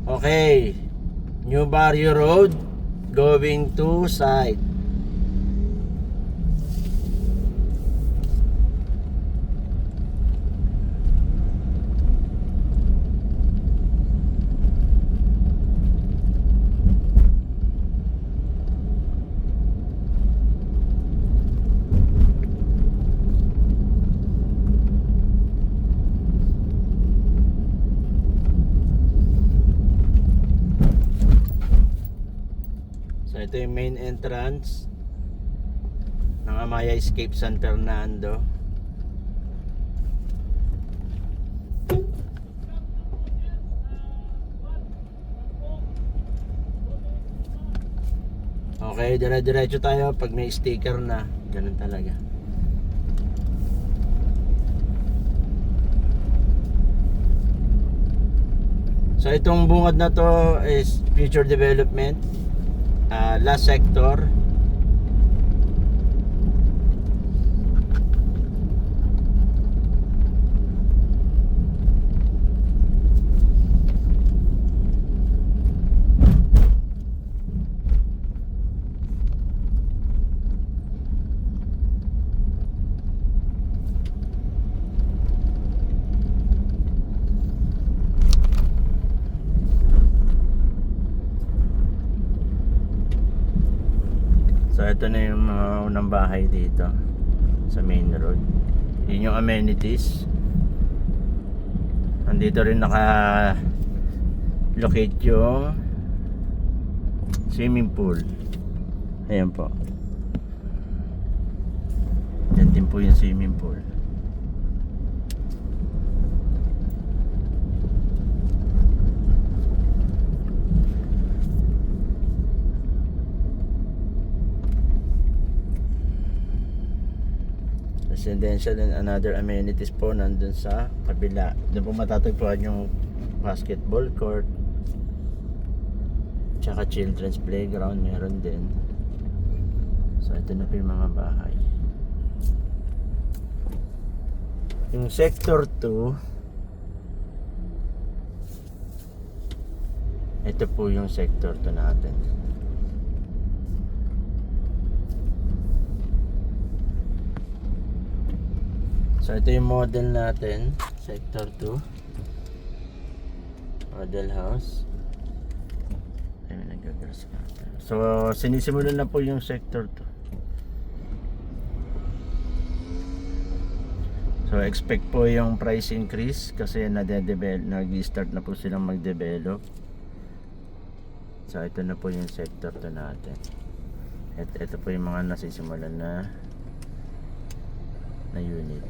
Okay, New Barrio Road going to site. So ito yung main entrance ng Amaya Escape San Fernando. Okay, dire-diretso tayo pag may sticker na. Ganun talaga. So itong bungad na to is future development. Last sector. So ito na yung mga unang bahay dito sa main road. Yun yung amenities. Andito rin naka-locate yung swimming pool. Ayan po. Yan din po yung swimming pool. Residential and another amenities po nandun sa kabila. Doon po matatagpuan yung basketball court, tsaka children's playground meron din. So ito na po yung mga bahay. Yung sector 2, ito po yung sector 2 natin. So ito yung model natin, sector 2, model house. Ay, may nag-grass ka. So sinisimulan na po yung sector 2. So expect po yung price increase kasi nag-start na po silang mag-develop. So ito na po yung sector 2 natin. Ito po yung mga nasisimulan na unit.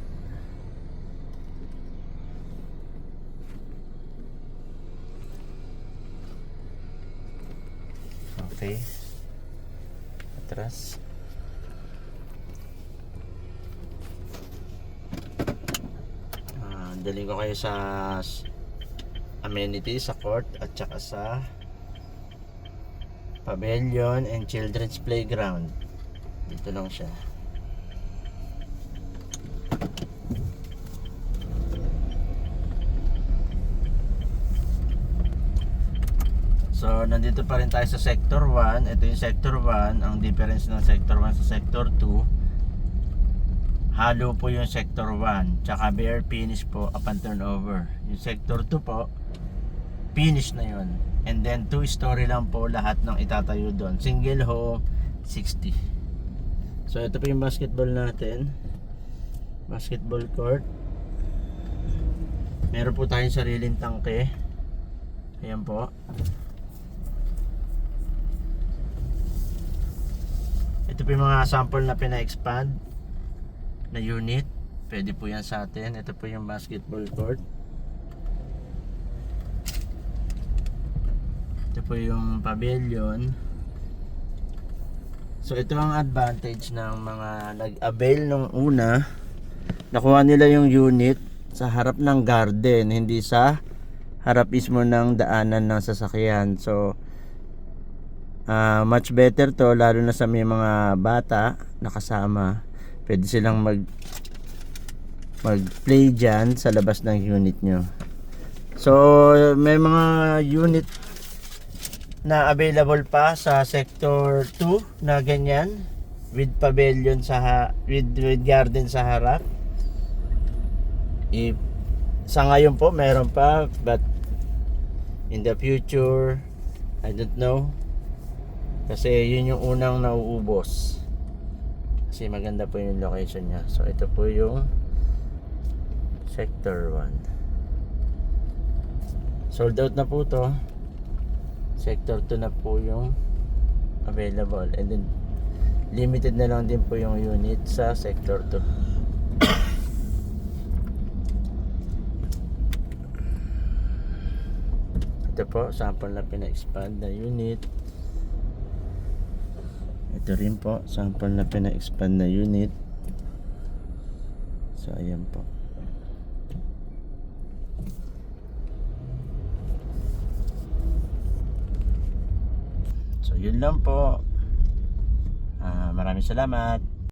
Okay, atras. Daling ko kayo sa amenities, sa court at saka sa pavilion and children's playground. Dito lang siya. So nandito pa rin tayo sa sector 1. Ito yung sector 1. Ang difference ng sector 1 sa sector 2, halo po yung sector 1, tsaka bare finish po up and turnover. Yung sector 2 po, finish na yun. And then 2-story lang po lahat ng itatayo doon. Single home 60. So ito po yung basketball natin, basketball court. Meron po tayong sariling tangke. Ayan po. Ito po yung mga sample na pina-expand na unit. Pwede po yan sa atin. Ito po yung basketball court. Ito po yung pavilion. So ito ang advantage ng mga nag-avail nung una. Nakuha nila yung unit sa harap ng garden, hindi sa harap mismo ng daanan ng sasakyan. So much better to, lalo na sa may mga bata na kasama. Pwede silang mag-play dyan sa labas ng unit nyo. So may mga unit na available pa sa sector 2 na ganyan with pavilion with garden sa harap. Sa ngayon po meron pa, but in the future I don't know, kasi yun yung unang nauubos kasi maganda po yung location niya. So ito po yung sector 1, sold out na po to. Sector 2 na po yung available, and then limited na lang din po yung unit sa sector 2. Ito po, sample na pina-expand na unit. Ito rin po, sample na pina-expand na unit. So ayan po. So yun lang po. Maraming salamat.